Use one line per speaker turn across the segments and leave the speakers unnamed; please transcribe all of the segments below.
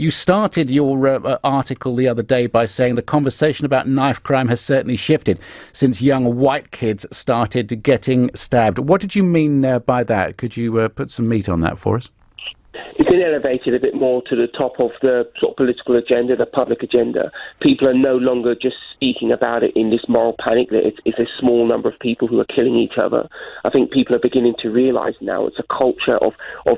You started your article the other day by saying the conversation about knife crime has certainly shifted since young white kids started getting stabbed. What did you mean by that? Could you put some meat on that for us?
It's been elevated a bit more to the top of the sort of political agenda, the public agenda. People are no longer just speaking about it in this moral panic that it's a small number of people who are killing each other. I think people are beginning to realise now it's a culture of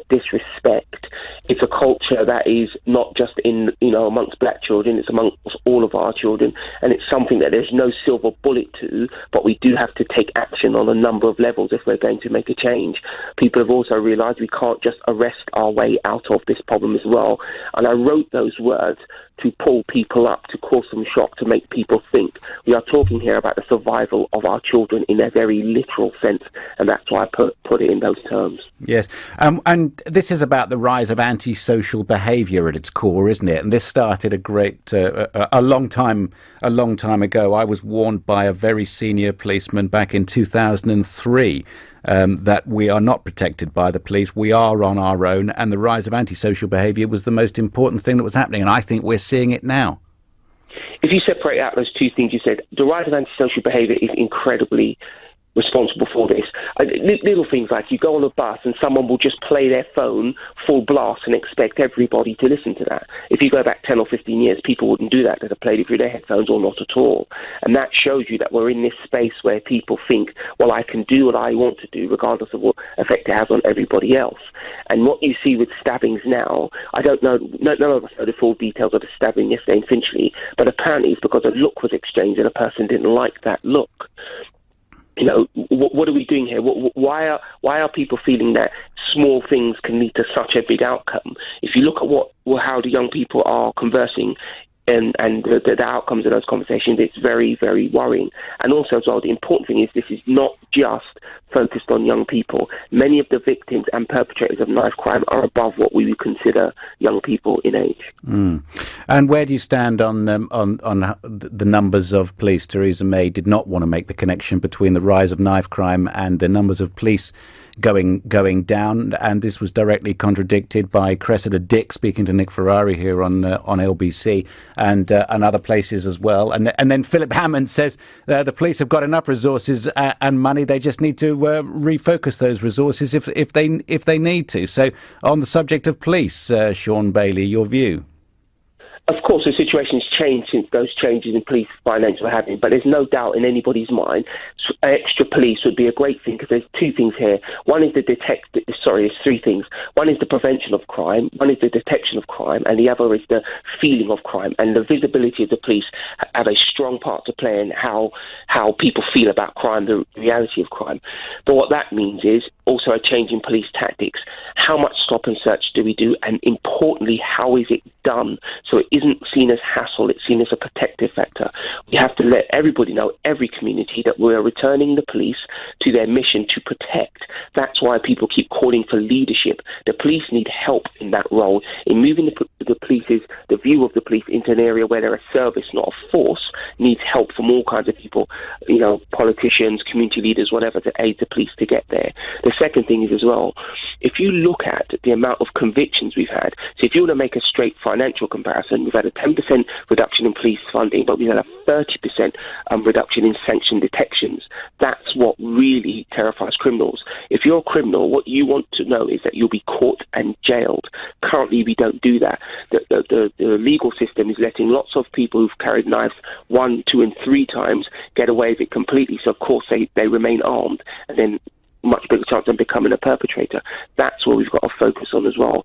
disrespect. It's a culture that is not just amongst black children, it's amongst all of our children, and it's something that there's no silver bullet to, but we do have to take action on a number of levels if we're going to make a change. People have also realised we can't just arrest our way out of this problem as well. And I wrote those words to pull people up, to cause some shock, to make people think. We are talking here about the survival of our children in a very literal sense, and that's why I put it in those terms.
Yes, and this is about the rise of antisocial behaviour at its core, isn't it? And this started a long time ago. I was warned by a very senior policeman back in 2003 that we are not protected by the police, we are on our own, and the rise of antisocial behaviour was the most important thing that was happening, and I think we're seeing it now.
If you separate out those two things you said, the rise of antisocial behaviour is incredibly responsible for this. Little things like you go on a bus and someone will just play their phone full blast and expect everybody to listen to that. If you go back 10 or 15 years, people wouldn't do that. They'd have played it through their headphones or not at all. And that shows you that we're in this space where people think, well, I can do what I want to do regardless of what effect it has on everybody else. And what you see with stabbings now, I don't know, none of us know the full details of the stabbing yesterday in Finchley, but apparently it's because a look was exchanged and a person didn't like that look. You know, what are we doing here? Why are people feeling that small things can lead to such a big outcome? If you look at how the young people are conversing and the outcomes of those conversations, it's very, very worrying. And also as well, the important thing is this is not just focused on young people. Many of the victims and perpetrators of knife crime are above what we would consider young people in age.
And where do you stand on the numbers of police? Theresa May did not want to make the connection between the rise of knife crime and the numbers of police going down, and this was directly contradicted by Cressida Dick speaking to Nick Ferrari here on LBC and other places as well. And then Philip Hammond says the police have got enough resources and money; they just need to refocus those resources if they need to. So, on the subject of police, Sean Bailey, your view?
Of course, the situation's changed since those changes in police finance were happening, but there's no doubt in anybody's mind extra police would be a great thing because there's two things here. One is there's three things. One is the prevention of crime, one is the detection of crime, and the other is the feeling of crime. And the visibility of the police have a strong part to play in how people feel about crime, the reality of crime. But what that means is also a change in police tactics. How much stop and search do we do? And importantly, how is it done? So it isn't seen as hassle, it's seen as a protective factor. We have to let everybody know, every community, that we're returning the police to their mission to protect. That's why people keep calling for leadership. The police need help in that role, in moving the view of the police into an area where they're a service, not a force, needs help from all kinds of people, politicians, community leaders, whatever, to aid the police to get there. The second thing is as well, if you look at the amount of convictions we've had, so if you want to make a straight financial comparison, we've had a 10% reduction in police funding, but we've had a 30% reduction in sanction detections. That's what really terrifies criminals. If you're a criminal, what you want to know is that you'll be caught and jailed. Currently, we don't do that. The legal system is letting lots of people who've carried knives 1, 2, and 3 times get away with it completely. So, of course, they remain armed, and then much bigger chance of becoming a perpetrator. That's what we've got to focus on as well.